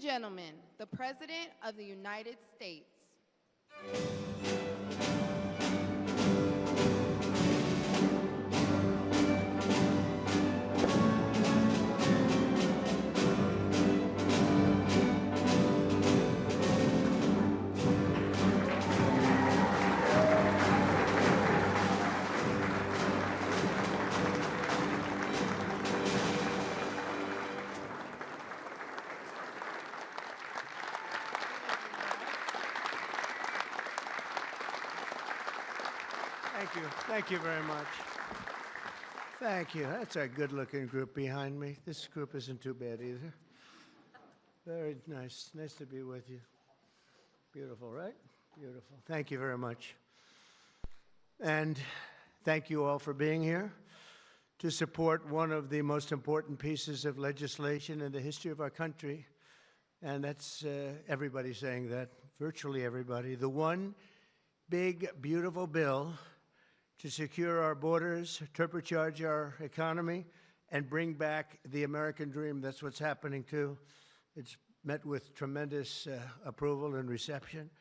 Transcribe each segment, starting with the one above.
and gentlemen, the President of the United States. Thank you. Thank you very much. Thank you. That's a good-looking group behind me. This group isn't too bad either. Very nice. Nice to be with you. Beautiful, right? Beautiful. Thank you very much. And thank you all for being here to support one of the most important pieces of legislation in the history of our country. And that's everybody saying that, virtually everybody. The one big, beautiful bill to secure our borders, turbocharge our economy, and bring back the American dream. That's what's happening, too. It's met with tremendous approval and reception.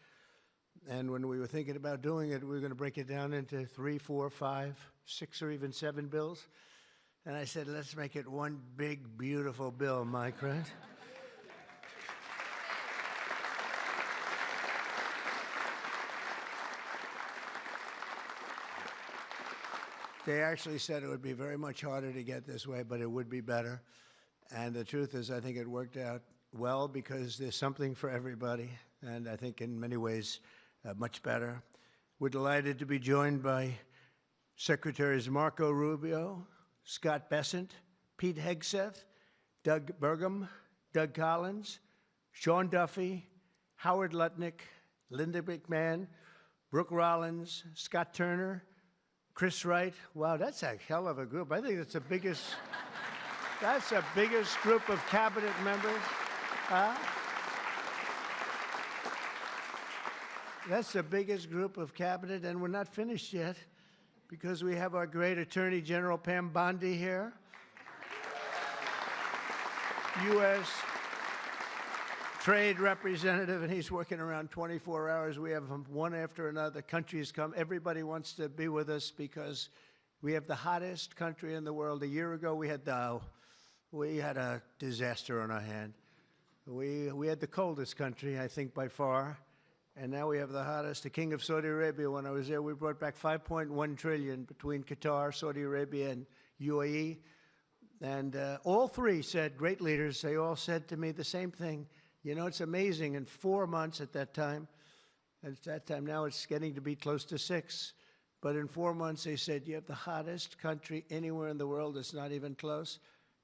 And when we were thinking about doing it, we were going to break it down into 3, 4, 5, 6, or even 7 bills. And I said, let's make it one big, beautiful bill, Mike, right? They actually said it would be very much harder to get this way, but it would be better. And the truth is, I think it worked out well because there's something for everybody, and I think in many ways much better. We're delighted to be joined by Secretaries Marco Rubio, Scott Bessent, Pete Hegseth, Doug Burgum, Doug Collins, Sean Duffy, Howard Lutnick, Linda McMahon, Brooke Rollins, Scott Turner, Chris Wright. Wow, that's a hell of a group. I think that's the biggest, group of cabinet members. That's the biggest group of cabinet, and we're not finished yet because we have our great Attorney General Pam Bondi here, U.S. Trade Representative, and he's working around 24 hours. We have them one after another. Countries come. Everybody wants to be with us because we have the hottest country in the world. A year ago, we had a disaster on our hand. We had the coldest country, I think, by far. And now we have the hottest. The King of Saudi Arabia, when I was there, we brought back $5.1 trillion between Qatar, Saudi Arabia, and UAE. And all three said, great leaders, they all said to me the same thing. You know, it's amazing. In 4 months at that time, now it's getting to be close to 6. But in 4 months, they said, you have the hottest country anywhere in the world. It's not even close.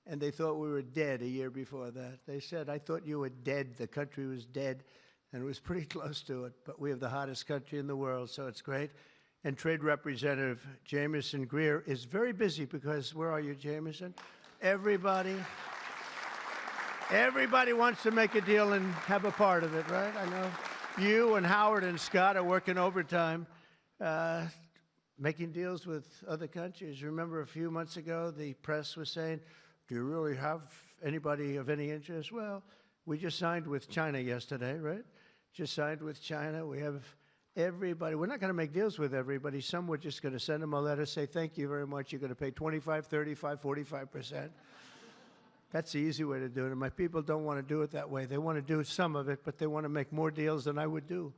And they thought we were dead a year before that. They said, I thought you were dead. The country was dead. And it was pretty close to it. But we have the hottest country in the world, so it's great. And Trade Representative Jamieson Greer is very busy because, where are you, Jamieson? Everybody wants to make a deal and have a part of it, right? I know you and Howard and Scott are working overtime, making deals with other countries. Remember a few months ago, the press was saying, do you really have anybody of any interest? Well, we just signed with China yesterday, right? Just signed with China. We have everybody. We're not going to make deals with everybody. Some we're just going to send them a letter, say, thank you very much. You're going to pay 25, 35, 45%. That's the easy way to do it. And my people don't want to do it that way. They want to do some of it, but they want to make more deals than I would do.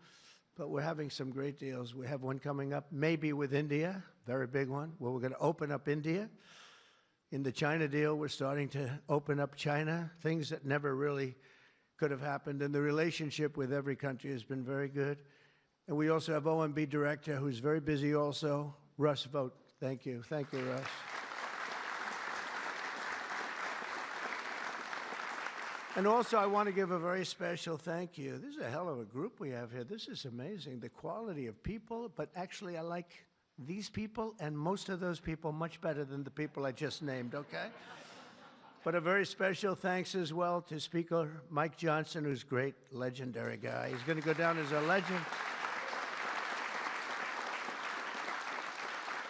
But we're having some great deals. We have one coming up, maybe with India, very big one, where we're going to open up India. In the China deal, we're starting to open up China, things that never really could have happened. And the relationship with every country has been very good. And we also have OMB Director, who's very busy also, Russ Vogt. Thank you. Thank you, Russ. And also, I want to give a very special thank you. This is a hell of a group we have here. This is amazing, the quality of people. But actually, I like these people and most of those people much better than the people I just named, okay? But a very special thanks as well to Speaker Mike Johnson, who's a great, legendary guy. He's going to go down as a legend.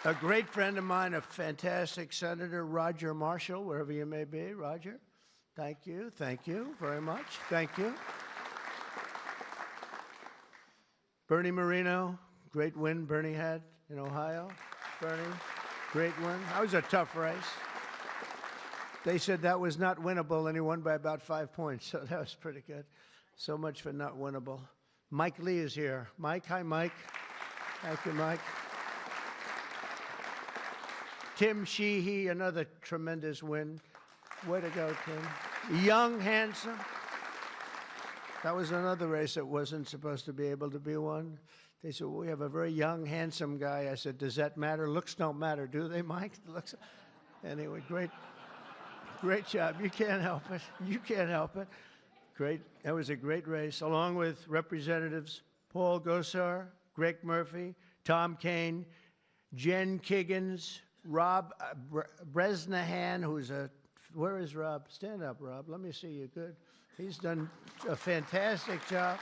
A great friend of mine, a fantastic Senator, Roger Marshall, wherever you may be, Roger. Thank you. Thank you very much. Thank you. Bernie Marino, great win Bernie had in Ohio. Bernie, great win. That was a tough race. They said that was not winnable, and he won by about 5 points, so that was pretty good. So much for not winnable. Mike Lee is here. Mike, hi, Mike. Thank you, Mike. Tim Sheehy, another tremendous win. Way to go, Tim. Young, handsome. That was another race that wasn't supposed to be able to be won. They said, well, we have a very young, handsome guy. I said, does that matter? Looks don't matter, do they, Mike? Looks. Anyway, great job. You can't help it. You can't help it. Great. That was a great race, along with Representatives Paul Gosar, Greg Murphy, Tom Kaine, Jen Kiggins, Rob Bresnahan, who's a, where is Rob? Stand up, Rob. Let me see you. Good. He's done a fantastic job.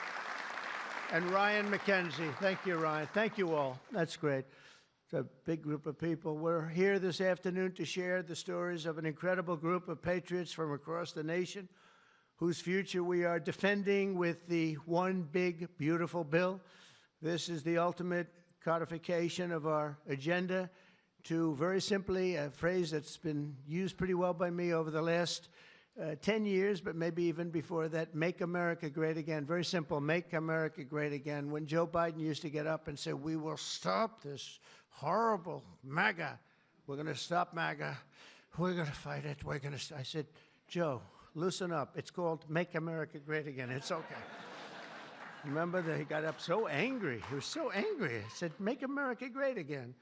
And Ryan McKenzie. Thank you, Ryan. Thank you all. That's great. It's a big group of people. We're here this afternoon to share the stories of an incredible group of patriots from across the nation whose future we are defending with the One Big Beautiful Bill. This is the ultimate codification of our agenda to, very simply, a phrase that's been used pretty well by me over the last 10 years, but maybe even before that, make America great again. Very simple, make America great again. When Joe Biden used to get up and say, we will stop this horrible MAGA. We're going to stop MAGA. We're going to fight it. We're going to, I said, Joe, loosen up. It's called Make America Great Again. It's okay. Remember that he got up so angry. He was so angry. He said, make America great again.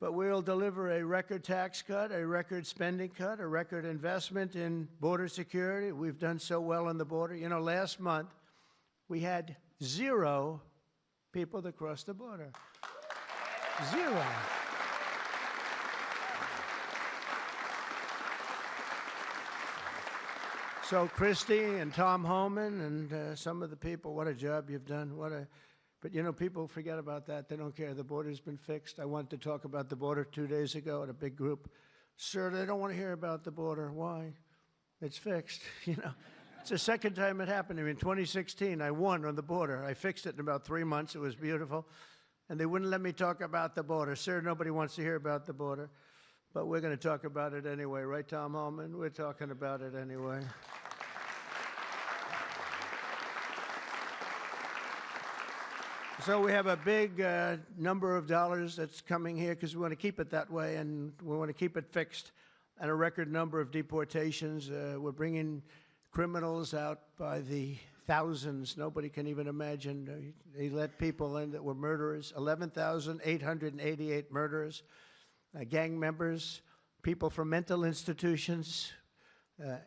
But we'll deliver a record tax cut, a record spending cut, a record investment in border security. We've done so well on the border. You know, last month, we had 0 people that crossed the border. 0. So Christie and Tom Homan and some of the people, what a job you've done. But, you know, people forget about that. They don't care. The border's been fixed. I wanted to talk about the border 2 days ago at a big group. Sir, they don't want to hear about the border. Why? It's fixed. You know, it's the second time it happened to me. In 2016, I won on the border. I fixed it in about 3 months. It was beautiful. And they wouldn't let me talk about the border. Sir, nobody wants to hear about the border. But we're going to talk about it anyway. Right, Tom Homan? We're talking about it anyway. So we have a big number of dollars that's coming here because we want to keep it that way, and we want to keep it fixed, and a record number of deportations. We're bringing criminals out by the thousands. Nobody can even imagine. They let people in that were murderers, 11,888 murderers, gang members, people from mental institutions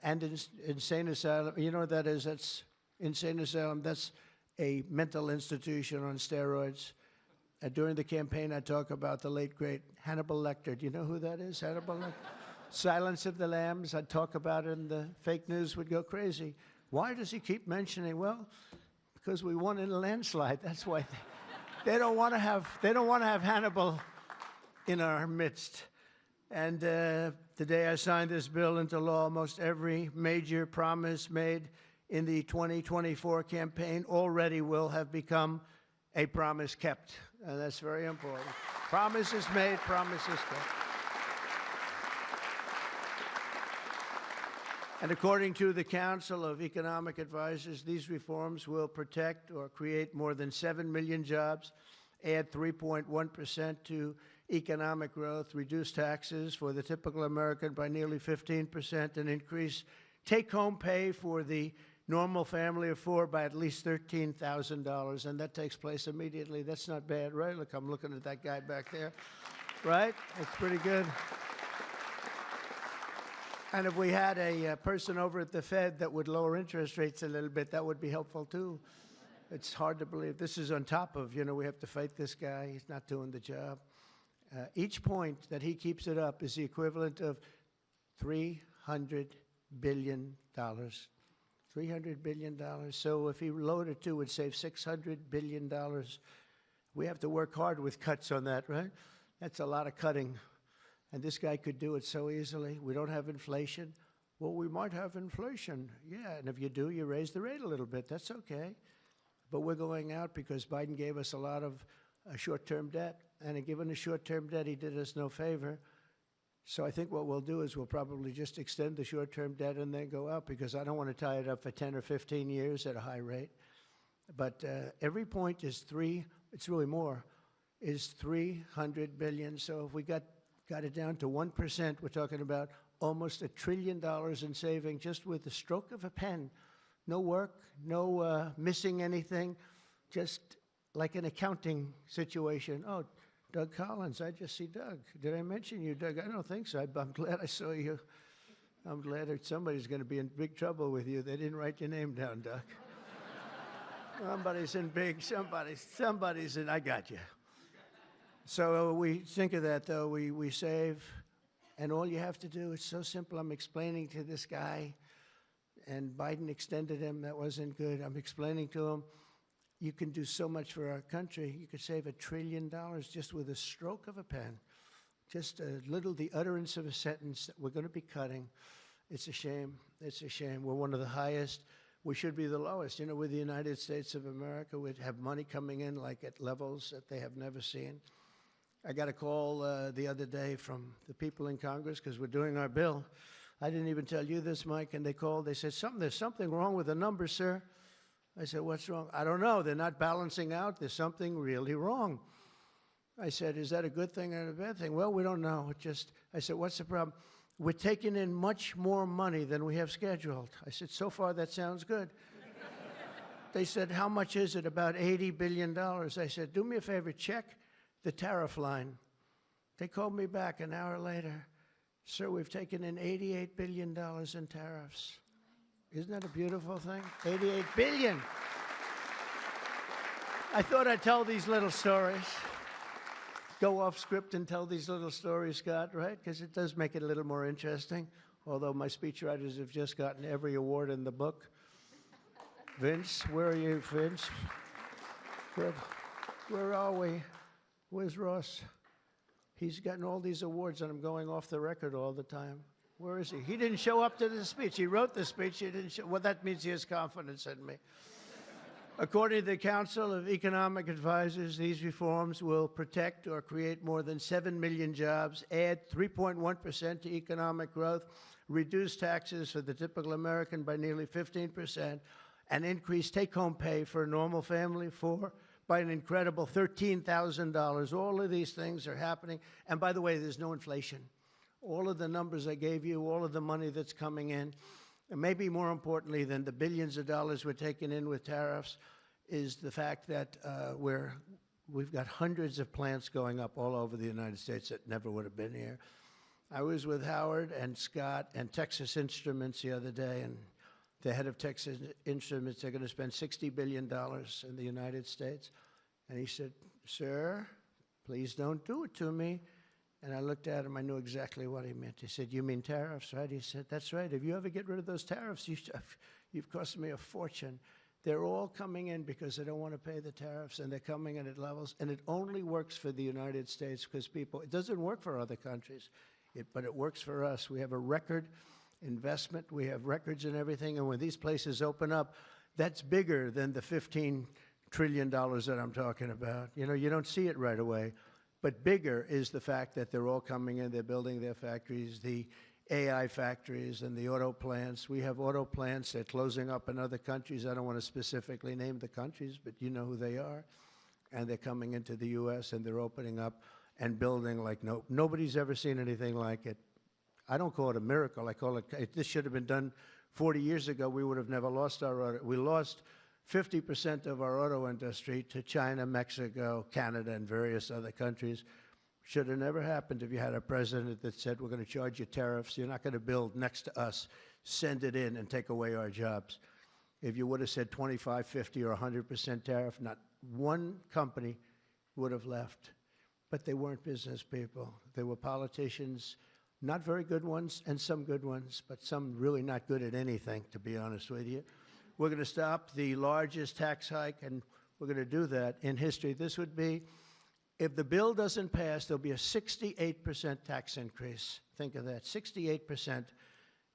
and insane asylum. You know what that is? That's insane asylum. That's a mental institution on steroids. During the campaign, I talk about the late, great Hannibal Lecter. Do you know who that is, Hannibal Lecter? Silence of the Lambs. I'd talk about it, and the fake news would go crazy. Why does he keep mentioning? Well, because we won in a landslide. That's why they don't want to have Hannibal in our midst. And the day I signed this bill into law, almost every major promise made in the 2024 campaign already will have become a promise kept. And that's very important. Promises made, promises kept. And according to the Council of Economic Advisors, these reforms will protect or create more than 7 million jobs, add 3.1% to economic growth, reduce taxes for the typical American by nearly 15%, and increase take-home pay for the normal family of 4 by at least $13,000, and that takes place immediately. That's not bad, right? Look, I'm looking at that guy back there, right? That's pretty good. And if we had a person over at the Fed that would lower interest rates a little bit, that would be helpful too. It's hard to believe. This is on top of, you know, we have to fight this guy. He's not doing the job. Each point that he keeps it up is the equivalent of $300 billion. $300 billion. So if he lowered it to, it would save $600 billion. We have to work hard with cuts on that, right? That's a lot of cutting. And this guy could do it so easily. We don't have inflation. well, we might have inflation. Yeah, and if you do, you raise the rate a little bit. That's okay. But we're going out because Biden gave us a lot of short-term debt. And given the short-term debt, he did us no favor. So I think what we'll do is we'll probably just extend the short-term debt and then go out, because I don't want to tie it up for 10 or 15 years at a high rate. But every point is it's really more, is 300 billion. So if we got it down to 1%, we're talking about almost $1 trillion in saving just with the stroke of a pen. No work, no missing anything, just like an accounting situation. Oh, Doug Collins, I just see Doug. Did I mention you, Doug? I don't think so. I'm glad I saw you. I'm glad that somebody's going to be in big trouble with you. They didn't write your name down, Doug. Somebody's in big, somebody's in, I got you. So we think of that, though. We save, and all you have to do, it's so simple. I'm explaining to this guy, and Biden extended him. That wasn't good. I'm explaining to him, you can do so much for our country. You could save $1 trillion just with a stroke of a pen. Just the utterance of a sentence that we're going to be cutting. It's a shame. It's a shame. We're one of the highest. We should be the lowest. You know, with the United States of America, we'd have money coming in like at levels that they have never seen. I got a call the other day from the people in Congress because we're doing our bill. I didn't even tell you this, Mike, and they called. They said, there's something wrong with the numbers, sir. I said, what's wrong? I don't know. They're not balancing out. There's something really wrong. I said, is that a good thing or a bad thing? Well, we don't know. I said, what's the problem? We're taking in much more money than we have scheduled. I said, so far that sounds good. They said, how much is it? About $80 billion. I said, do me a favor, check the tariff line. They called me back an hour later. Sir, we've taken in $88 billion in tariffs. Isn't that a beautiful thing? 88 billion. I thought I'd tell these little stories. Go off script and tell these little stories, Scott, right? Because it does make it a little more interesting. Although my speechwriters have just gotten every award in the book. Vince, where are you, Vince? Good. Where are we? Where's Ross? He's gotten all these awards, and I'm going off the record all the time. Where is he? He didn't show up to the speech. He wrote the speech. He didn't show. Well, that means he has confidence in me. According to the Council of Economic Advisors, these reforms will protect or create more than 7 million jobs, add 3.1% to economic growth, reduce taxes for the typical American by nearly 15%, and increase take-home pay for a normal family by an incredible $13,000. All of these things are happening. And by the way, there's no inflation. All of the numbers I gave you, all of the money that's coming in, and maybe more importantly than the billions of dollars we're taking in with tariffs, is the fact that we've got hundreds of plants going up all over the United States that never would have been here. I was with Howard and Scott and Texas Instruments the other day, and the head of Texas Instruments, they're going to spend $60 billion in the United States. And he said, sir, please don't do it to me. And I looked at him. I knew exactly what he meant. He said, you mean tariffs, right? He said, that's right. If you ever get rid of those tariffs, you've cost me a fortune. They're all coming in because they don't want to pay the tariffs, and they're coming in at levels. And it only works for the United States because it doesn't work for other countries, but it works for us. We have a record investment. We have records and everything. And when these places open up, that's bigger than the $15 trillion that I'm talking about. You know, you don't see it right away. But bigger is the fact that they're all coming in, they're building their factories, the AI factories and the auto plants. We have auto plants, they're closing up in other countries. I don't want to specifically name the countries, but you know who they are. And they're coming into the U.S. and they're opening up and building like nobody's ever seen anything like it. I don't call it a miracle. I call it, this should have been done 40 years ago. We would have never lost our auto. We lost 50% of our auto industry to China, Mexico, Canada, and various other countries. Should have never happened if you had a president that said, we're going to charge you tariffs. You're not going to build next to us. Send it in and take away our jobs. If you would have said 25, 50, or 100% tariff, not one company would have left. But they weren't business people. They were politicians, not very good ones, and some good ones, but some really not good at anything, to be honest with you. We're going to stop the largest tax hike, and we're going to do that in history. This would be, if the bill doesn't pass, there'll be a 68% tax increase. Think of that, 68%.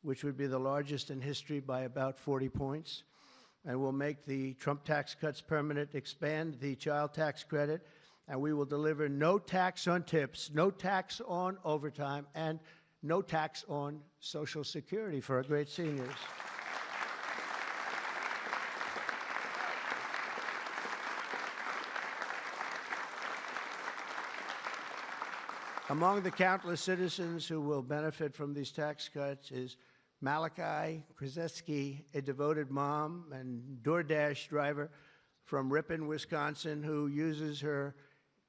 which would be the largest in history by about 40 points. And we'll make the Trump tax cuts permanent, expand the child tax credit, and we will deliver no tax on tips, no tax on overtime, and no tax on Social Security for our great seniors. Among the countless citizens who will benefit from these tax cuts is Malachi Krzyzewski, a devoted mom and DoorDash driver from Ripon, Wisconsin, who uses her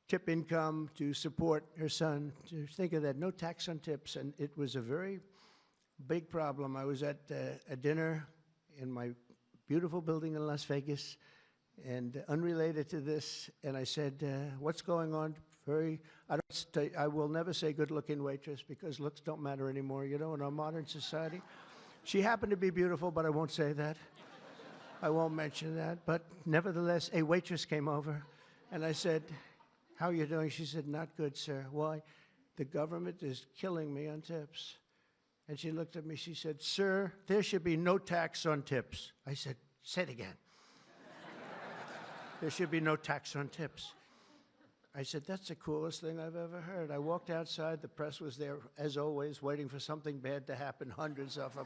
tip income to support her son. Just think of that, no tax on tips, and it was a very big problem. I was at a dinner in my beautiful building in Las Vegas, and unrelated to this, and I said, what's going on? I will never say good-looking waitress because looks don't matter anymore, you know, in our modern society. She happened to be beautiful, but I won't say that. I won't mention that. But nevertheless, a waitress came over, and I said, how are you doing? She said, not good, sir. Why? The government is killing me on tips. And she looked at me, she said, sir, there should be no tax on tips. I said, say it again. There should be no tax on tips. I said, that's the coolest thing I've ever heard. I walked outside. The press was there, as always, waiting for something bad to happen, hundreds of them.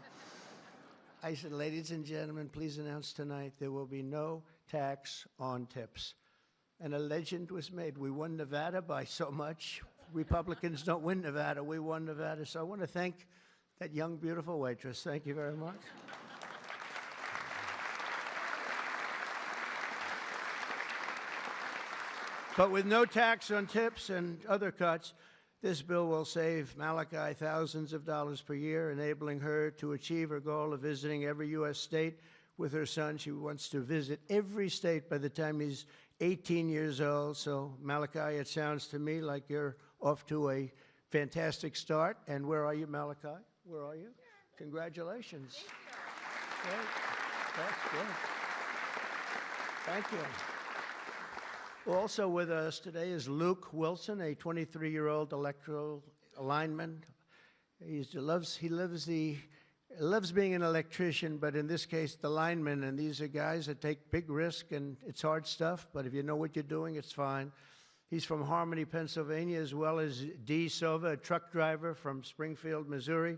I said, ladies and gentlemen, please announce tonight there will be no tax on tips. And a legend was made. We won Nevada by so much. Republicans don't win Nevada. We won Nevada. So I want to thank that young, beautiful waitress. Thank you very much. But with no tax on tips and other cuts, this bill will save Malachi thousands of dollars per year, enabling her to achieve her goal of visiting every U.S. state with her son. She wants to visit every state by the time he's 18 years old. So, Malachi, it sounds to me like you're off to a fantastic start. And where are you, Malachi? Where are you? Congratulations. Thank you. Great. That's good. Thank you. Also with us today is Luke Wilson, a 23-year-old electrical lineman. He loves being an electrician, but in this case, the lineman. And these are guys that take big risk, and it's hard stuff. But if you know what you're doing, it's fine. He's from Harmony, Pennsylvania, as well as Dee Sova, a truck driver from Springfield, Missouri,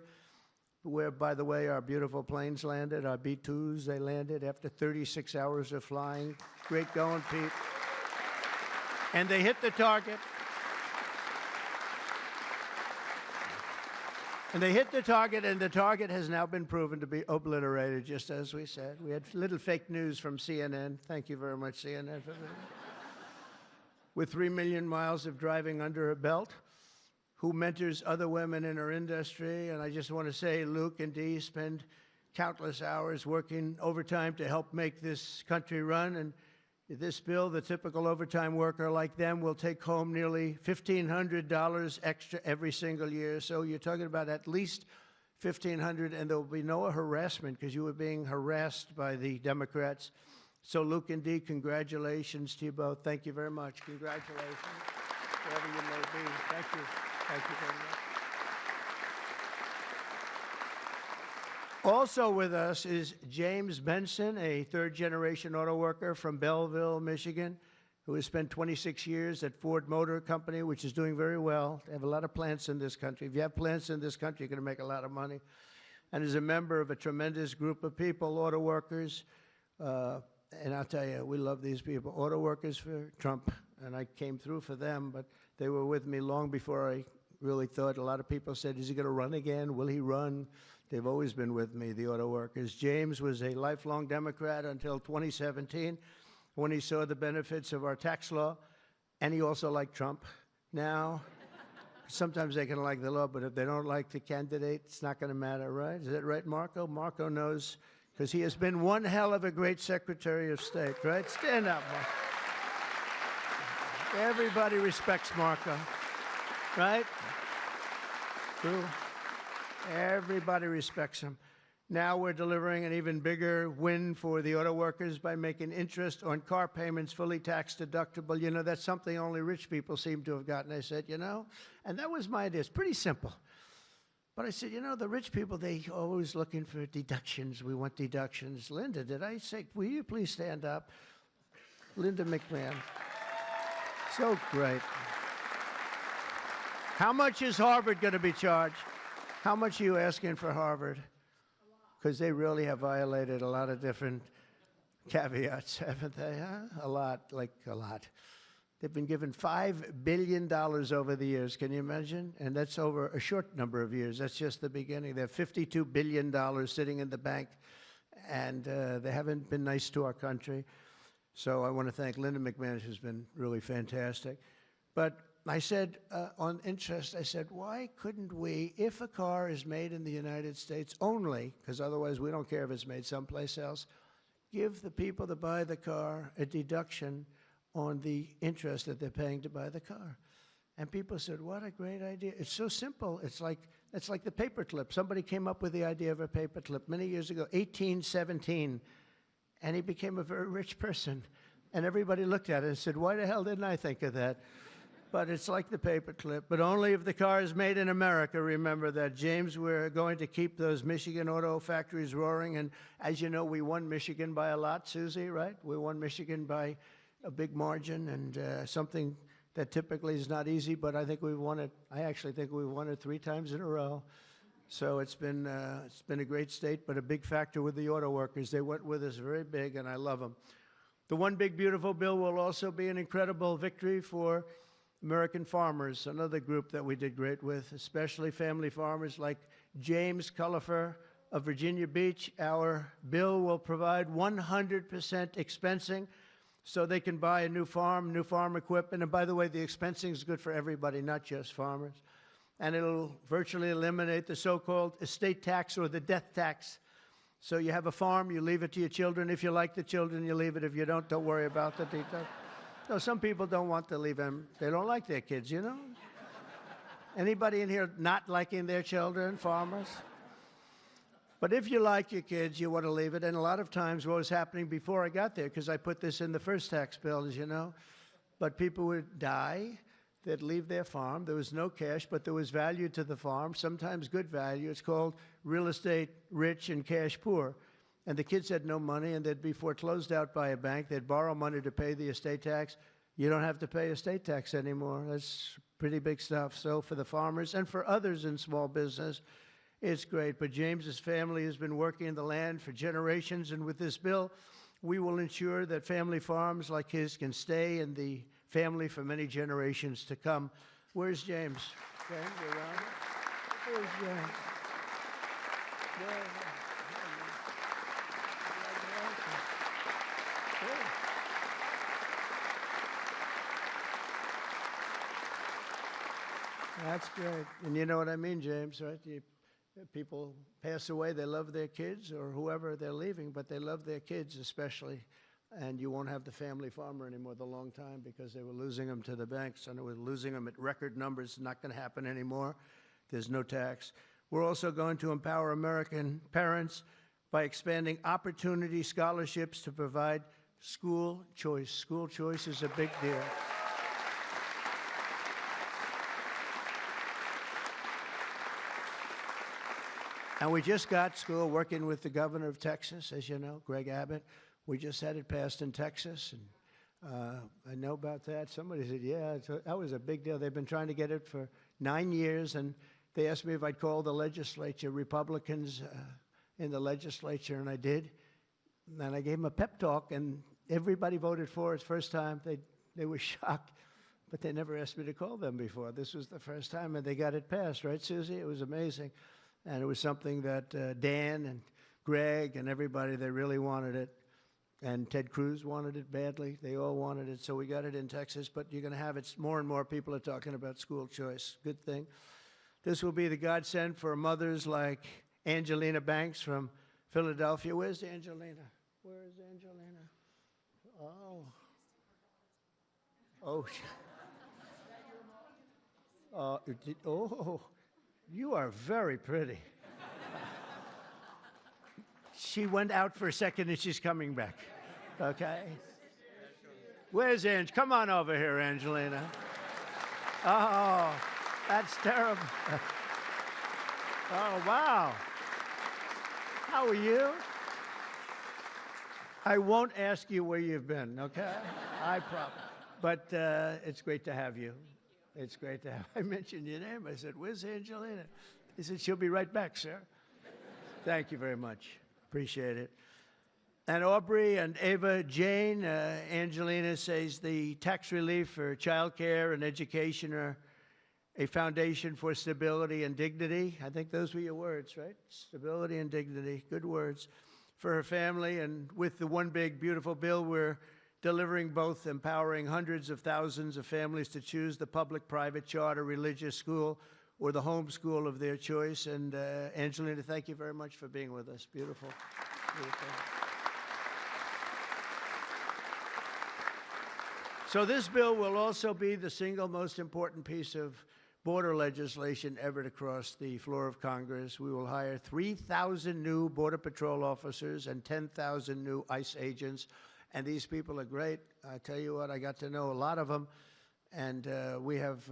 where, by the way, our beautiful planes landed, our B-2s. They landed after 36 hours of flying. Great going, Pete. And they hit the target. And they hit the target, and the target has now been proven to be obliterated, just as we said. We had little fake news from CNN. Thank you very much, CNN, for that. With 3 million miles of driving under her belt, who mentors other women in her industry. And I just want to say, Luke and Dee spend countless hours working overtime to help make this country run. And this bill, the typical overtime worker like them will take home nearly $1,500 extra every single year. So you're talking about at least $1,500, and there will be no harassment because you were being harassed by the Democrats. So Luke and Dee, congratulations to you both. Thank you very much. Congratulations, wherever you may be. Thank you. Thank you very much. Also with us is James Benson, a third-generation auto worker from Belleville, Michigan, who has spent 26 years at Ford Motor Company, which is doing very well. They have a lot of plants in this country. If you have plants in this country, you're going to make a lot of money. And is a member of a tremendous group of people, auto workers. And I'll tell you, we love these people. Auto workers for Trump, and I came through for them, but they were with me long before I really thought. A lot of people said, is he going to run again? Will he run? They've always been with me, the auto workers. James was a lifelong Democrat until 2017, when he saw the benefits of our tax law, and he also liked Trump. Now, sometimes they can like the law, but if they don't like the candidate, it's not going to matter, right? Is that right, Marco? Marco knows, because he has been one hell of a great Secretary of State, right? Stand up, Marco. Everybody respects Marco, right? True. Everybody respects him. Now we're delivering an even bigger win for the auto workers by making interest on car payments fully tax deductible. You know, that's something only rich people seem to have gotten. I said, you know, and that was my idea. It's pretty simple. But I said, you know, the rich people, they always looking for deductions. We want deductions. Linda, did I say, will you please stand up? Linda McMahon. So great. How much is Harvard going to be charged? How much are you asking for Harvard? Because they really have violated a lot of different caveats, haven't they? Huh? A lot, like a lot. They've been given $5 billion over the years. Can you imagine? And that's over a short number of years. That's just the beginning. They have $52 billion sitting in the bank, and they haven't been nice to our country. So I want to thank Linda McMahon, who's been really fantastic. But I said, on interest, I said, why couldn't we, if a car is made in the United States only, because otherwise we don't care if it's made someplace else, give the people that buy the car a deduction on the interest that they're paying to buy the car. And people said, what a great idea. It's so simple. It's like the paperclip. Somebody came up with the idea of a paperclip many years ago, 1817, and he became a very rich person. And everybody looked at it and said, why the hell didn't I think of that? But it's like the paperclip, but only if the car is made in America. Remember that, James. We're going to keep those Michigan auto factories roaring. And as you know, we won Michigan by a lot, Susie, right? We won Michigan by a big margin, and something that typically is not easy, but I think we've won it. I actually think we've won it 3 times in a row. So it's been a great state, but a big factor with the auto workers. They went with us very big, and I love them. The One Big Beautiful Bill will also be an incredible victory for American farmers, another group that we did great with, especially family farmers like James Cullifer of Virginia Beach. Our bill will provide 100% expensing so they can buy a new farm equipment. And by the way, the expensing is good for everybody, not just farmers. And it'll virtually eliminate the so-called estate tax or the death tax. So you have a farm, you leave it to your children. If you like the children, you leave it. If you don't worry about the details. No, some people don't want to leave them. They don't like their kids, you know? Anybody in here not liking their children, farmers? But if you like your kids, you want to leave it. And a lot of times what was happening before I got there, because I put this in the first tax bill, as you know, but people would die, they'd leave their farm. There was no cash, but there was value to the farm, sometimes good value. It's called real estate rich and cash poor. And the kids had no money, and they'd be foreclosed out by a bank. They'd borrow money to pay the estate tax. You don't have to pay estate tax anymore. That's pretty big stuff. So for the farmers and for others in small business, it's great. But James's family has been working in the land for generations, and with this bill, we will ensure that family farms like his can stay in the family for many generations to come. Where's James? James, you around? Where's James? That's great. And you know what I mean, James, right? People pass away, they love their kids or whoever they're leaving, but they love their kids especially. And you won't have the family farmer anymore the long time because they were losing them to the banks, and they were losing them at record numbers. Not going to happen anymore. There's no tax. We're also going to empower American parents by expanding opportunity scholarships to provide school choice. School choice is a big deal. And we just got school working with the governor of Texas, as you know, Greg Abbott. We just had it passed in Texas, and I know about that. Somebody said, yeah, that was a big deal. They've been trying to get it for 9 years, and they asked me if I'd call the legislature, Republicans in the legislature, and I did. And I gave them a pep talk, and everybody voted for it. First time, they were shocked, but they never asked me to call them before. This was the first time, and they got it passed, right, Susie? It was amazing. And it was something that Dan and Greg and everybody, they really wanted it. And Ted Cruz wanted it badly. They all wanted it. So we got it in Texas. But you're going to have it. More and more people are talking about school choice. Good thing. This will be the godsend for mothers like Angelina Banks from Philadelphia. Where's Angelina? Where is Angelina? Oh. Oh. Oh. You are very pretty. She went out for a second and she's coming back. Okay? Where's Ange? Come on over here, Angelina. Oh, that's terrible. Oh, wow. How are you? I won't ask you where you've been, okay? I promise. But it's great to have you. It's great to have. I mentioned your name. I said, "Where's Angelina?" He said, "She'll be right back, sir." Thank you very much. Appreciate it. And Aubrey and Ava Jane, Angelina says the tax relief for child care and education are a foundation for stability and dignity. I think those were your words, right? Stability and dignity. Good words for her family. And with the One Big Beautiful Bill, we're delivering both, empowering hundreds of thousands of families to choose the public, private, charter, religious school or the home school of their choice. And Angelina, thank you very much for being with us. Beautiful. Beautiful. So this bill will also be the single most important piece of border legislation ever to cross the floor of Congress. We will hire 3,000 new Border Patrol officers and 10,000 new ICE agents. And these people are great. I tell you what, I got to know a lot of them. And we have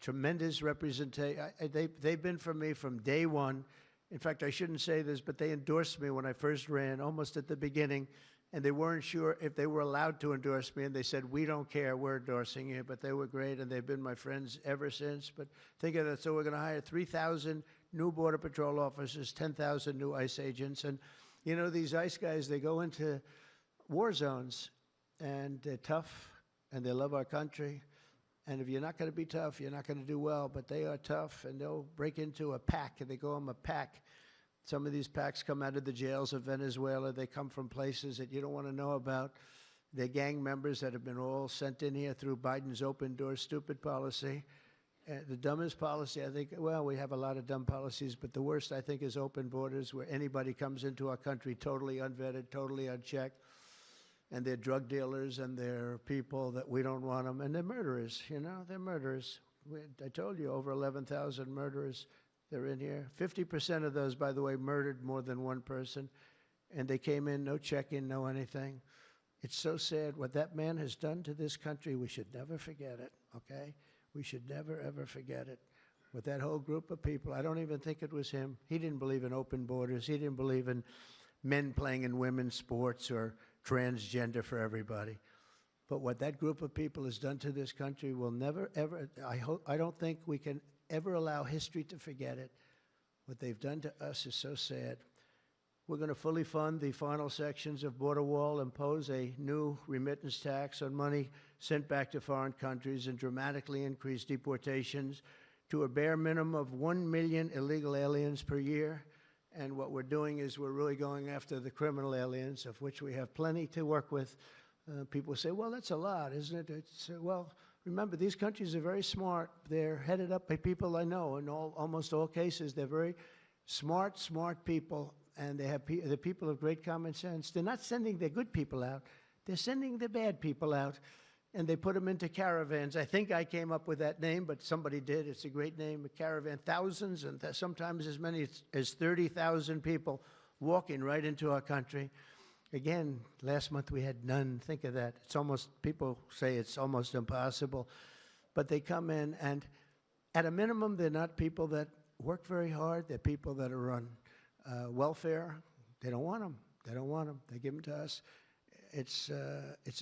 tremendous representation. They've been for me from day one. In fact, I shouldn't say this, but they endorsed me when I first ran, almost at the beginning. And they weren't sure if they were allowed to endorse me. And they said, "We don't care, we're endorsing you." But they were great, and they've been my friends ever since. But think of that. So we're going to hire 3,000 new Border Patrol officers, 10,000 new ICE agents. And, you know, these ICE guys, they go into war zones, and they're tough, and they love our country. And if you're not going to be tough, you're not going to do well. But they are tough, and they'll break into a pack, and they call them a pack. Some of these packs come out of the jails of Venezuela. They come from places that you don't want to know about. They're gang members that have been all sent in here through Biden's open door stupid policy. The dumbest policy, I think, well, we have a lot of dumb policies, but the worst, I think, is open borders, where anybody comes into our country totally unvetted, totally unchecked. And they're drug dealers, and they're people that we don't want them. And they're murderers, you know, they're murderers. I told you, over 11,000 murderers. They're in here. 50% of those, by the way, murdered more than one person. And they came in, no check-in, no anything. It's so sad. What that man has done to this country, we should never forget it, okay? We should never, ever forget it. With that whole group of people, I don't even think it was him. He didn't believe in open borders. He didn't believe in men playing in women's sports or transgender for everybody. But what that group of people has done to this country will never, ever, I don't think we can ever allow history to forget it. What they've done to us is so sad. We're going to fully fund the final sections of Border Wall, impose a new remittance tax on money sent back to foreign countries, and dramatically increase deportations to a bare minimum of 1 million illegal aliens per year. And what we're doing is we're really going after the criminal aliens, of which we have plenty to work with. People say, "Well, that's a lot, isn't it?" Well, remember, these countries are very smart. They're headed up by people I know. In almost all cases, they're very smart people, and they're people of great common sense. They're not sending their good people out. They're sending the bad people out, and they put them into caravans. I think I came up with that name, but somebody did. It's a great name, a caravan. Thousands and sometimes as many as 30,000 people walking right into our country. Again, last month we had none. Think of that. It's almost, people say it's almost impossible. But they come in, and at a minimum, they're not people that work very hard. They're people that are on welfare. They don't want them. They don't want them. They give them to us. It's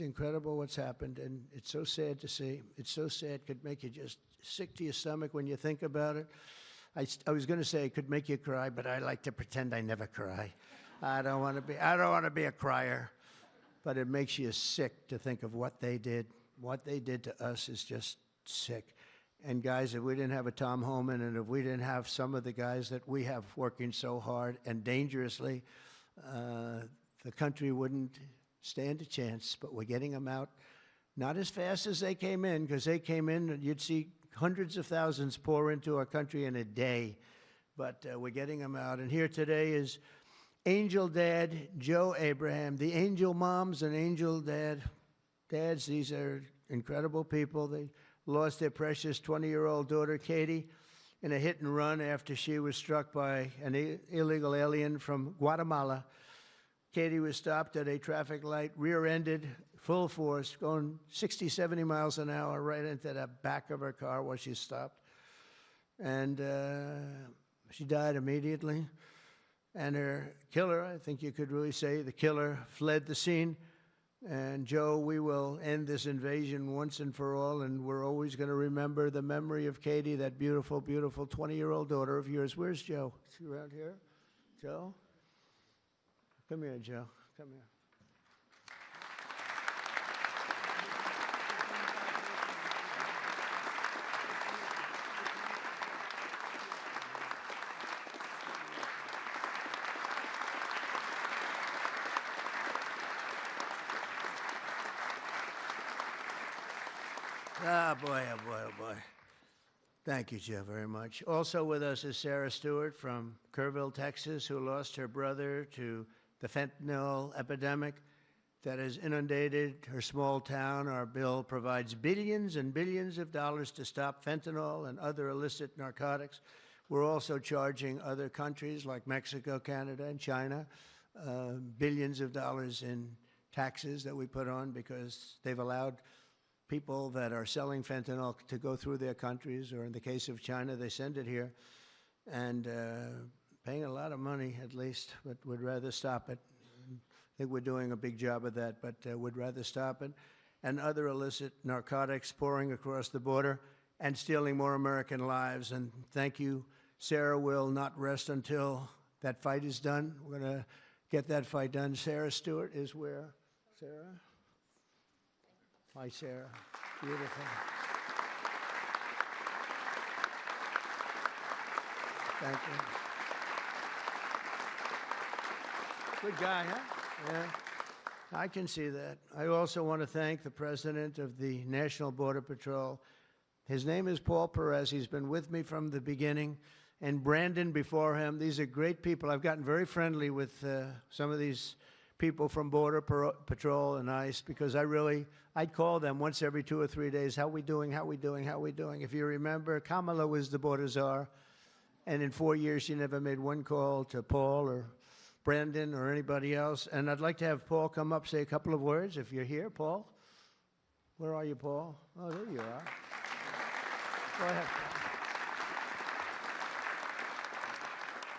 incredible what's happened, and it's so sad to see. It's so sad. Could make you just sick to your stomach when you think about it. I was going to say it could make you cry, but I like to pretend I never cry. I don't want to be a crier, but it makes you sick to think of what they did. What they did to us is just sick. And guys, if we didn't have a Tom Homan, and if we didn't have some of the guys that we have working so hard and dangerously, the country wouldn't stand a chance. But we're getting them out, not as fast as they came in, because they came in and you'd see hundreds of thousands pour into our country in a day. But we're getting them out. And here today is Angel Dad Joe Abraham, the Angel Moms and Angel Dads. These are incredible people. They lost their precious 20-year-old daughter, Katie, in a hit and run after she was struck by an illegal alien from Guatemala. Katie was stopped at a traffic light, rear-ended, full force, going 60, 70 miles an hour right into the back of her car while she stopped. And She died immediately. And her killer, I think you could really say the killer, fled the scene. And Joe, we will end this invasion once and for all, and we're always going to remember the memory of Katie, that beautiful, beautiful 20-year-old daughter of yours. Where's Joe? Is she around here? Joe? Come here, Joe. Come here. Ah, boy, oh, boy, oh, boy. Thank you, Joe, very much. Also with us is Sarah Stewart from Kerrville, Texas, who lost her brother to the fentanyl epidemic that has inundated her small town. Our bill provides billions and billions of dollars to stop fentanyl and other illicit narcotics. We're also charging other countries like Mexico, Canada, and China billions of dollars in taxes that we put on because they've allowed people that are selling fentanyl to go through their countries, or in the case of China, they send it here, and paying a lot of money at least, but would rather stop it. I think we're doing a big job of that, but would rather stop it. And other illicit narcotics pouring across the border and stealing more American lives. And thank you. Sarah will not rest until that fight is done. We're going to get that fight done. Sarah Stewart is where? Sarah? Hi, Sarah. Beautiful. Thank you. Good guy, huh? Yeah. I can see that. I also want to thank the president of the National Border Patrol. His name is Paul Perez. He's been with me from the beginning. And Brandon before him. These are great people. I've gotten very friendly with some of these people from Border Patrol and ICE because I'd call them once every 2 or 3 days. How we doing? How we doing? How we doing? If you remember, Kamala was the border czar. And in 4 years, she never made one call to Paul or Brandon or anybody else. And I'd like to have Paul come up, say a couple of words, if you're here, Paul. Where are you, Paul? Oh, there you are. Go ahead, Paul.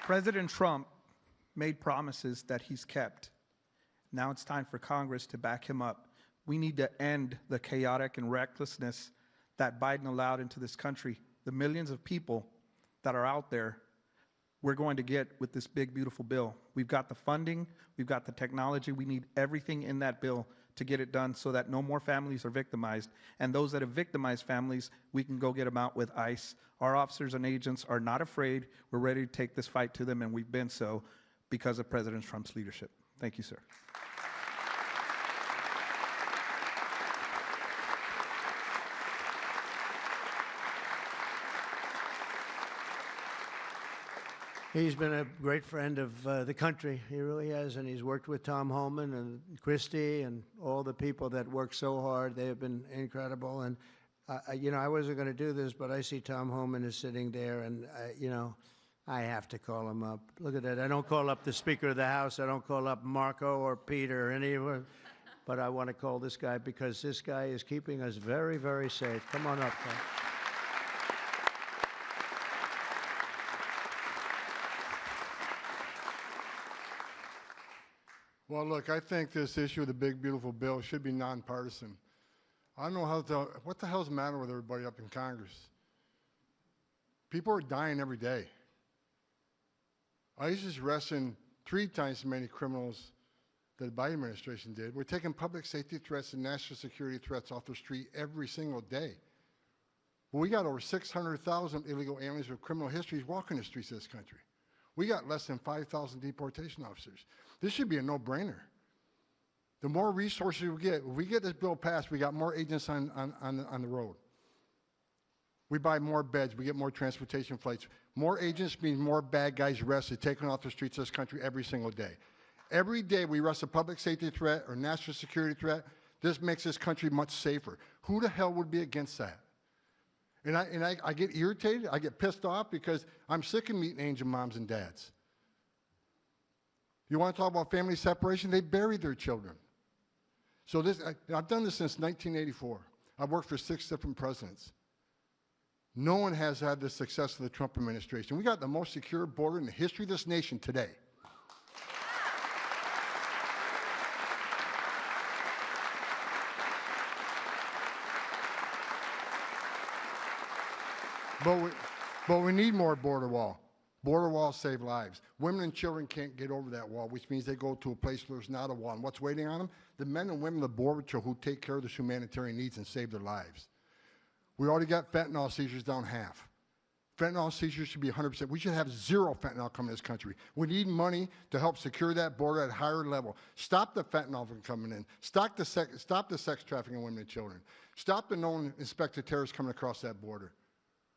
President Trump made promises that he's kept. Now it's time for Congress to back him up. We need to end the chaotic and recklessness that Biden allowed into this country. The millions of people that are out there, we're going to get with this big, beautiful bill. We've got the funding, we've got the technology, we need everything in that bill to get it done so that no more families are victimized. And those that have victimized families, we can go get them out with ICE. Our officers and agents are not afraid. We're ready to take this fight to them, and we've been so because of President Trump's leadership. Thank you, sir. He's been a great friend of the country. He really has, and he's worked with Tom Homan and Christie and all the people that work so hard. They have been incredible. And, you know, I wasn't going to do this, but I see Tom Homan is sitting there, and, you know, I have to call him up. Look at that. I don't call up the Speaker of the House. I don't call up Marco or Peter or anyone. But I want to call this guy because this guy is keeping us very, very safe. Come on up, Tom. Well, look, I think this issue of the big, beautiful bill should be nonpartisan. I don't know what the hell's the matter with everybody up in Congress? People are dying every day. ICE is arresting 3 times as many criminals that the Biden administration did. We're taking public safety threats and national security threats off the street every single day. But we got over 600,000 illegal aliens with criminal histories walking the streets of this country. We got less than 5,000 deportation officers. This should be a no-brainer. The more resources we get, if we get this bill passed, we got more agents on the road. We buy more beds, we get more transportation flights. More agents means more bad guys arrested, taken off the streets of this country every single day. Every day we arrest a public safety threat or national security threat, this makes this country much safer. Who the hell would be against that? And I get irritated, I get pissed off because I'm sick of meeting angel moms and dads. You want to talk about family separation? They bury their children. So I've done this since 1984. I've worked for 6 different presidents. No one has had the success of the Trump administration. We got the most secure border in the history of this nation today. But we need more border wall. Border walls save lives. Women and children can't get over that wall, which means they go to a place where there's not a wall. And what's waiting on them? The men and women of the Border Patrol who take care of the humanitarian needs and save their lives. We already got fentanyl seizures down half. Fentanyl seizures should be 100%. We should have zero fentanyl coming to this country. We need money to help secure that border at a higher level. Stop the fentanyl from coming in. Stop the sex trafficking of women and children. Stop the known inspected terrorists coming across that border.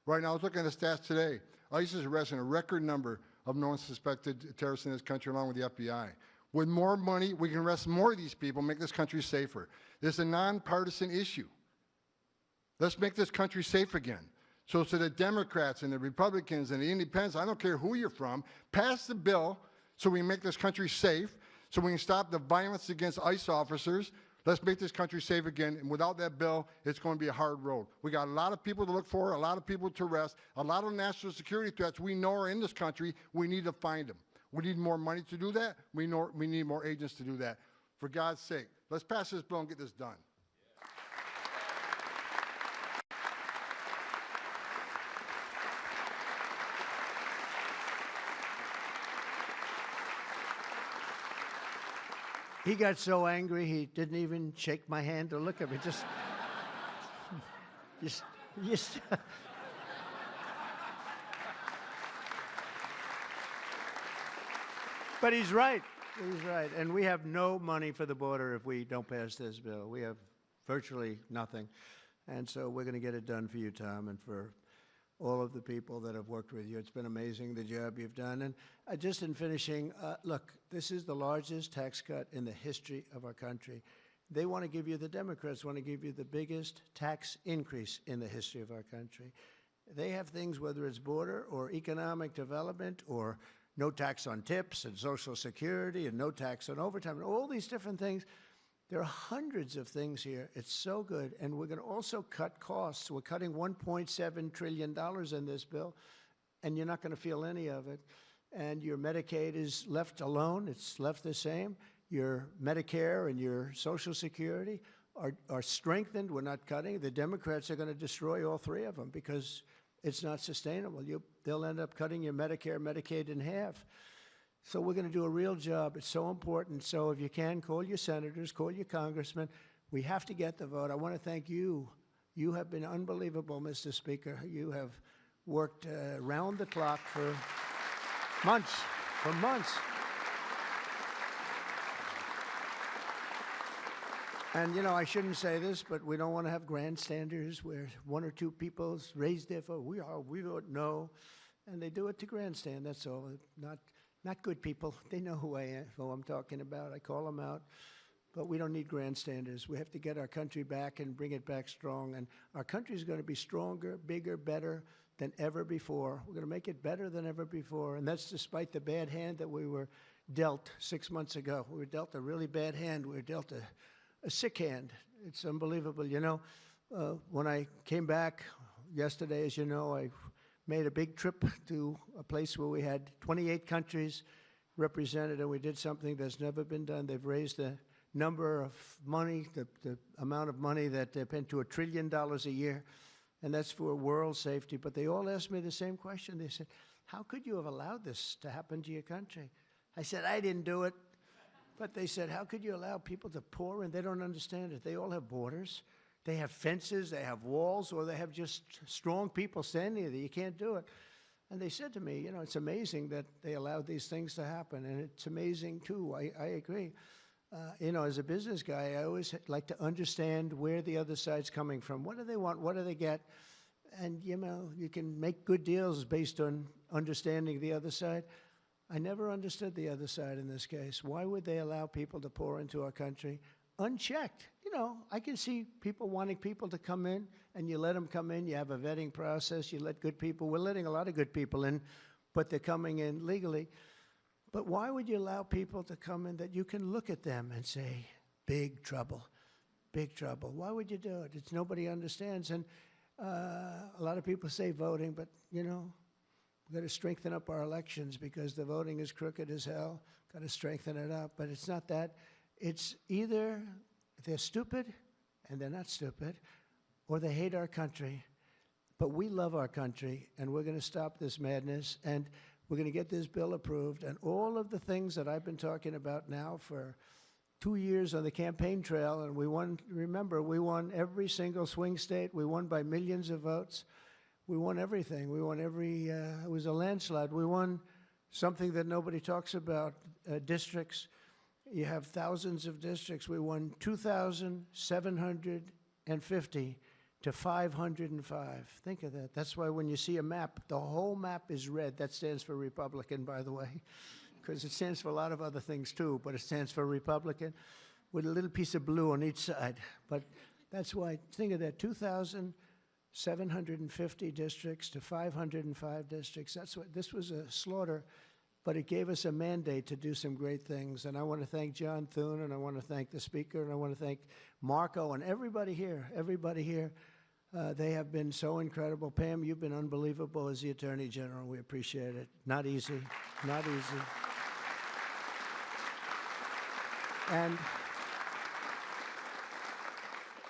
Right now, I was looking at the stats today. ICE is arresting a record number of known suspected terrorists in this country, along with the FBI. With more money, we can arrest more of these people, make this country safer. This is a nonpartisan issue. Let's make this country safe again. So to the Democrats and the Republicans and the Independents, I don't care who you're from, pass the bill so we can make this country safe, so we can stop the violence against ICE officers. Let's make this country safe again, and without that bill, it's going to be a hard road. We got a lot of people to look for, a lot of people to arrest, a lot of national security threats we know are in this country. We need to find them. We need more money to do that. We need more agents to do that. For God's sake, let's pass this bill and get this done. He got so angry he didn't even shake my hand or look at me. Just But he's right. He's right. And we have no money for the border if we don't pass this bill. We have virtually nothing. And so we're going to get it done for you, Tom, and for all of the people that have worked with you. It's been amazing, the job you've done. And just in finishing, look, this is the largest tax cut in the history of our country. They want to give you, the Democrats want to give you the biggest tax increase in the history of our country. They have things, whether it's border or economic development or no tax on tips and Social Security and no tax on overtime and all these different things. There are hundreds of things here. It's so good. And we're going to also cut costs. We're cutting $1.7 trillion in this bill, and you're not going to feel any of it. And your Medicaid is left alone. It's left the same. Your Medicare and your Social Security are strengthened. We're not cutting. The Democrats are going to destroy all three of them because it's not sustainable. They'll end up cutting your Medicare, Medicaid in half. So we're going to do a real job. It's so important. So if you can, call your senators, call your congressmen. We have to get the vote. I want to thank you. You have been unbelievable, Mr. Speaker. You have worked round the clock for months, And, you know, I shouldn't say this, but we don't want to have grandstanders where one or two people raise their vote. We vote no. And they do it to grandstand, that's all. Not good people. They know who I'm talking about. I call them out. But we don't need grandstanders. We have to get our country back and bring it back strong. And our country is going to be stronger, bigger, better than ever before. We're going to make it better than ever before. And that's despite the bad hand that we were dealt 6 months ago. We were dealt a really bad hand. We were dealt a sick hand. It's unbelievable. You know, when I came back yesterday, as you know, I made a big trip to a place where we had 28 countries represented, and we did something that's never been done. They've raised the number of money, the amount of money that they spend to $1 trillion a year, and that's for world safety. But they all asked me the same question. They said, how could you have allowed this to happen to your country? I said, I didn't do it. But they said, how could you allow people to pour in? They don't understand it. They all have borders. They have fences, they have walls, or they have just strong people standing there. You can't do it. And they said to me, you know, it's amazing that they allowed these things to happen. And it's amazing, too. I agree. You know, as a business guy, I always like to understand where the other side's coming from. What do they want? What do they get? And, you know, you can make good deals based on understanding the other side. I never understood the other side in this case. Why would they allow people to pour into our country unchecked? You know, I can see people wanting people to come in, and you let them come in. You have a vetting process. You let good people. We're letting a lot of good people in, but they're coming in legally. But why would you allow people to come in that you can look at them and say, big trouble, big trouble? Why would you do it? It's nobody understands. And A lot of people say voting, but, you know, we've got to strengthen up our elections because the voting is crooked as hell. Got to strengthen it up. But it's not that. It's either they're stupid and they're not stupid, or they hate our country. But we love our country, and we're going to stop this madness, and we're going to get this bill approved. And all of the things that I've been talking about now for 2 years on the campaign trail, and we won, remember, we won every single swing state. We won by millions of votes. We won everything. We won every, it was a landslide. We won something that nobody talks about, districts. You have thousands of districts. We won 2,750 to 505. Think of that. That's why when you see a map, the whole map is red. That stands for Republican, by the way, because it stands for a lot of other things too, but it stands for Republican with a little piece of blue on each side. But that's why, think of that, 2,750 districts to 505 districts. That's what, this was a slaughter, but it gave us a mandate to do some great things. And I want to thank John Thune, and I want to thank the speaker, and I want to thank Marco and everybody here, they have been so incredible. Pam, you've been unbelievable as the Attorney General. We appreciate it. Not easy, not easy. And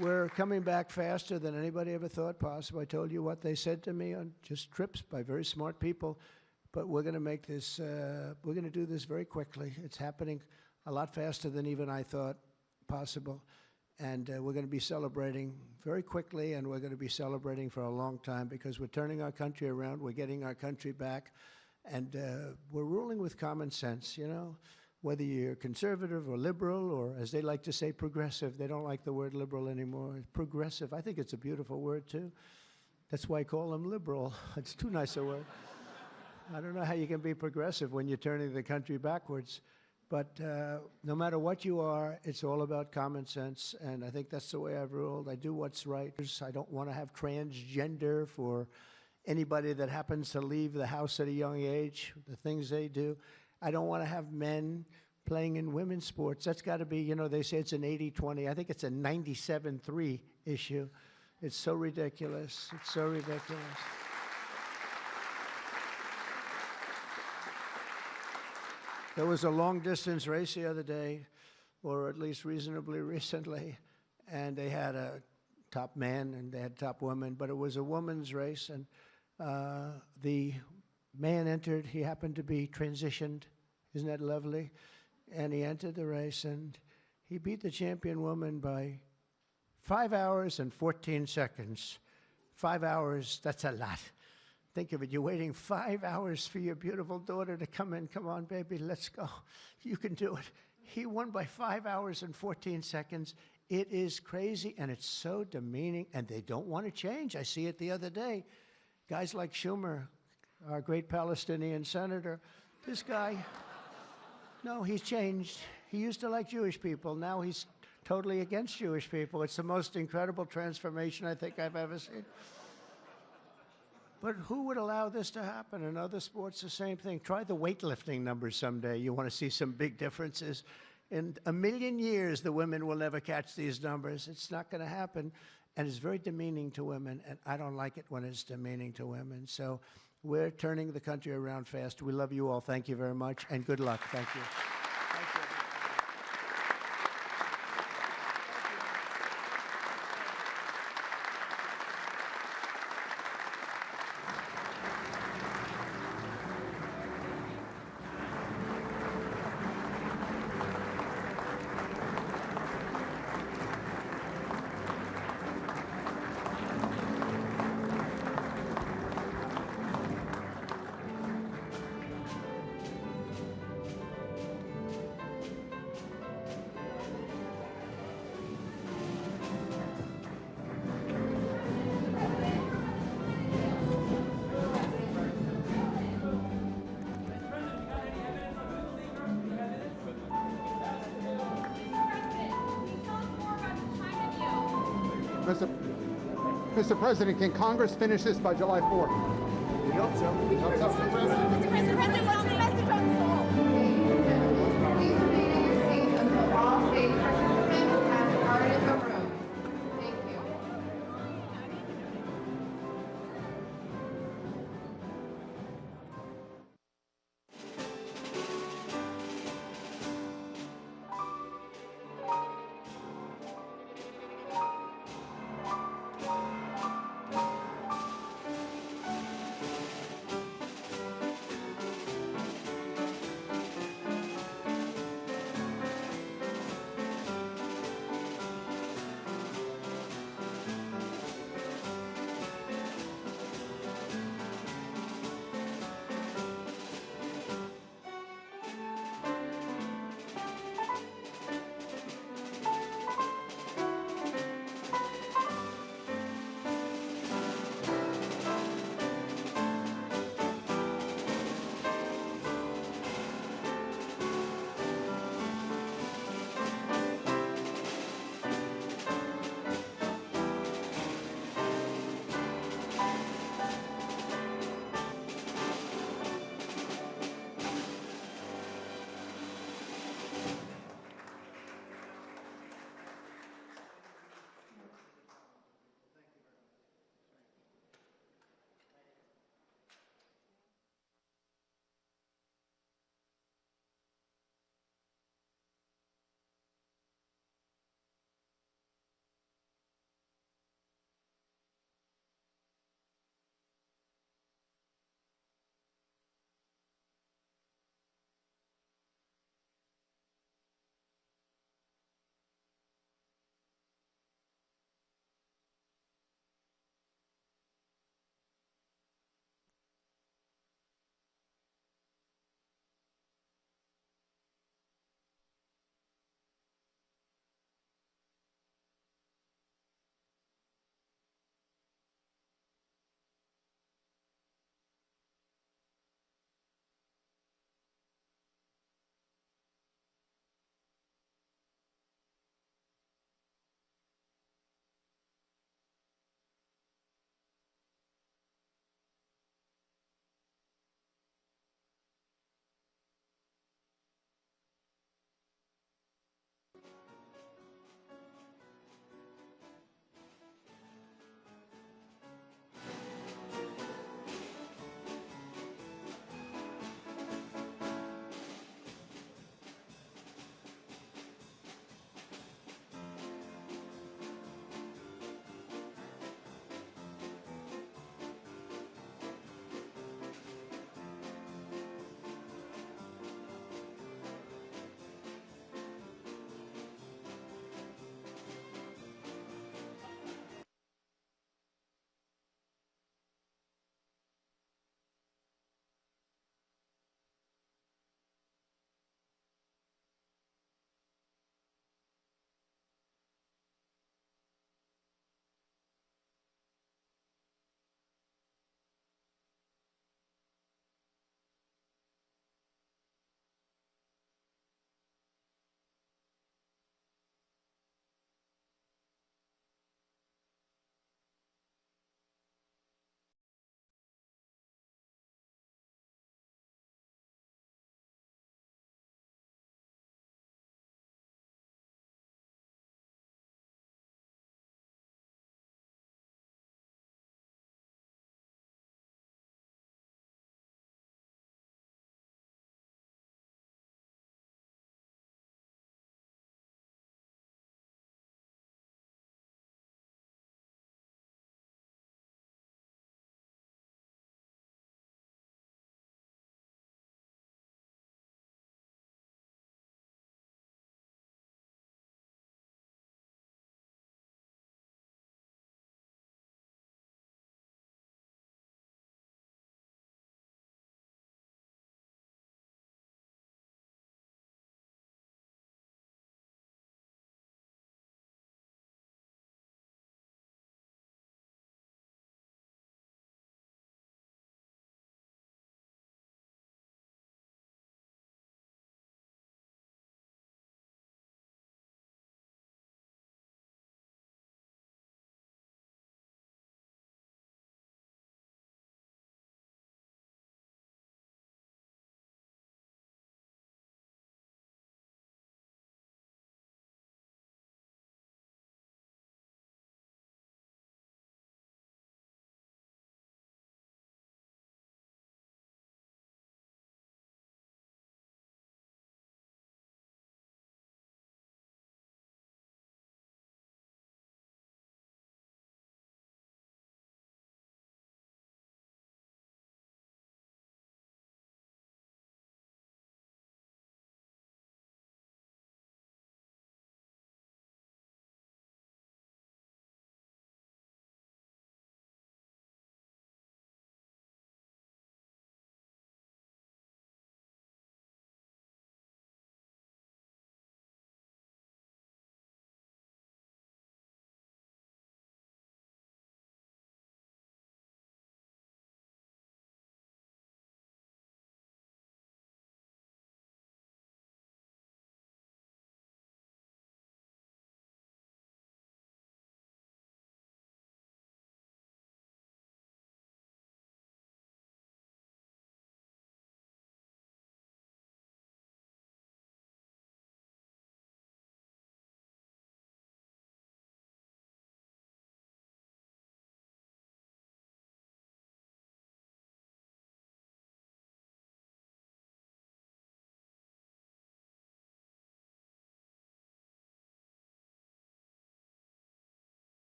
we're coming back faster than anybody ever thought possible. I told you what they said to me on just trips by very smart people. But we're going to make this, we're going to do this very quickly. It's happening a lot faster than even I thought possible. And we're going to be celebrating very quickly, and we're going to be celebrating for a long time because we're turning our country around. We're getting our country back. And we're ruling with common sense, you know, whether you're conservative or liberal or, as they like to say, progressive. They don't like the word liberal anymore. Progressive, I think it's a beautiful word, too. That's why I call them liberal. It's too nice a word. I don't know how you can be progressive when you're turning the country backwards. But no matter what you are, it's all about common sense. And I think that's the way I've ruled. I do what's right. I don't want to have transgender for anybody that happens to leave the house at a young age, the things they do. I don't want to have men playing in women's sports. That's got to be, you know, they say it's an 80-20. I think it's a 97-3 issue. It's so ridiculous. It's so ridiculous. There was a long-distance race the other day, or at least reasonably recently, and they had a top man and they had top woman, but it was a woman's race, and the man entered. He happened to be transitioned. Isn't that lovely? And he entered the race, and he beat the champion woman by 5 hours and 14 seconds. 5 hours, that's a lot. Think of it, you're waiting 5 hours for your beautiful daughter to come in. Come on, baby, let's go. You can do it. He won by 5 hours and 14 seconds. It is crazy, and it's so demeaning, and they don't want to change. I see it the other day. Guys like Schumer, our great Palestinian senator, this guy, no, he's changed. He used to like Jewish people. Now he's totally against Jewish people. It's the most incredible transformation I think I've ever seen. But who would allow this to happen? In other sports, the same thing. Try the weightlifting numbers someday. You want to see some big differences. In a million years, the women will never catch these numbers. It's not going to happen. And it's very demeaning to women, and I don't like it when it's demeaning to women. So we're turning the country around fast. We love you all. Thank you very much, and good luck. Thank you. Thank you. Mr. President, can Congress finish this by July 4th? We hope so. Mr. President,